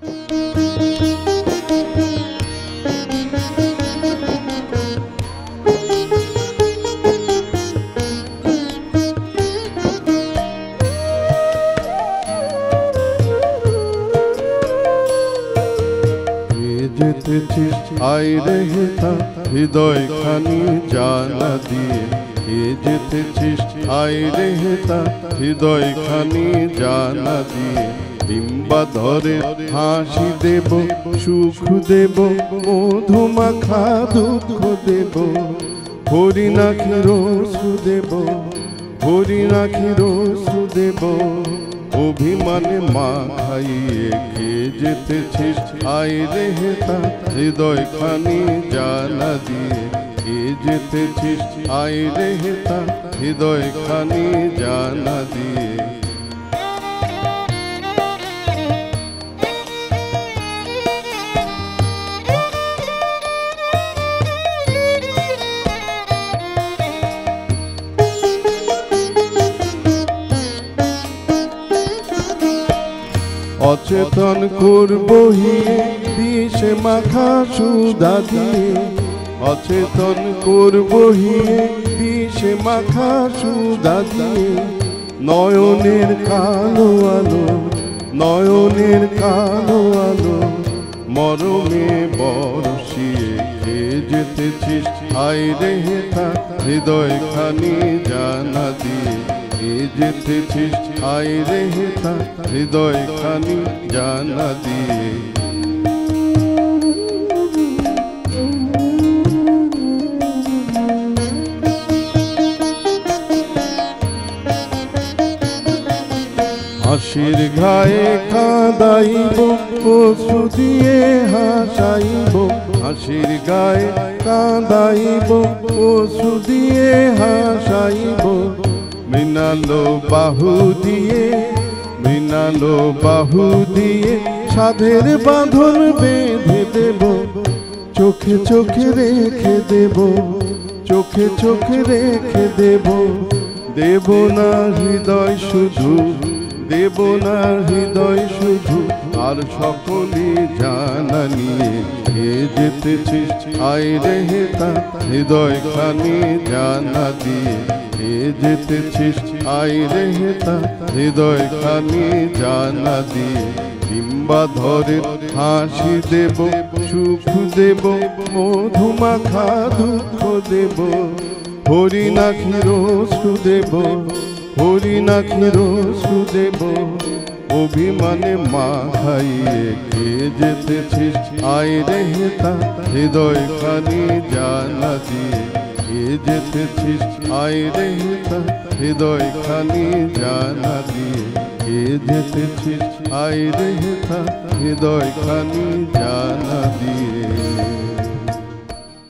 যেতেছিস আয় রে হেথা হৃদয় খানি জানা দিয়ে, কে যেতেছিস আয় রে হেথা হৃদয় খানি জানা দিয়ে। ডিম্বা ধরে হাসি দেব, সুখ দেব, মধুমাখা দুঃখ দেব, হরি নাকি রসু দেব, হরি নাকি রসু দেব। অভিমানে মা খাইয়ে কে যেতেছিস আয় রে হেথা হৃদয় খানি জানা দিয়ে, কে যেতেছিস আয় রে হেথা হৃদয় খানি জানা দিয়ে। অচেতন করব হিয়ে বিষে মাখা সুধা দিয়ে, অচেতন করব হিয়ে বিষে মাখা সুধা দিয়ে। নয়নের কালো আলো, নয়নের কালো আলো, মরমে বরসিয়ে কে যেতেছিস আয় রে হেথা হৃদয় খানি জানা দিয়ে, কে যেতেছিস আয় রে হেথা হৃদয় খানি জানা দিয়ে। হাসির ঘায়ে কাঁদাইব, অশ্রু দিয়ে হাসাইব, হাসির গায়ে কাঁদাইব, অশ্রু দিয়ে হাসাইব। মিনালো বাহু দিয়ে, মিনালো বাহু দিয়ে সাধের বাঁধন বেঁধে দেব, চোখে চোখে রেখে দেব, চোখে চোখে রেখে দেব। দেব না হৃদয় শুধু, দেব না হৃদয় শুধু, আর সকলে জানা নিয়ে কে যেতেছিস আয় রে হেথা হৃদয় খানি জানা দিয়ে, কে যেতেছিস আয় রে হেথা হৃদয় খানি জানা দিয়ে। ডিম্বা ধরে হাসি দেব, সুখ দেব, মধুমাখা দুঃখ দেব, হরি নাকি রসু দেব, হরি নাকি রসু দেব। অভিমানে মা খাইয়ে কে যেতেছিস আয় রে হেথা হৃদয় খানি জানা দিয়ে, কে যেতেছিস আয় রে হেথা হৃদয় খানি জানা দিয়ে, কে যেতেছিস আয় রে হেথা হৃদয় খানি জানা দিয়ে।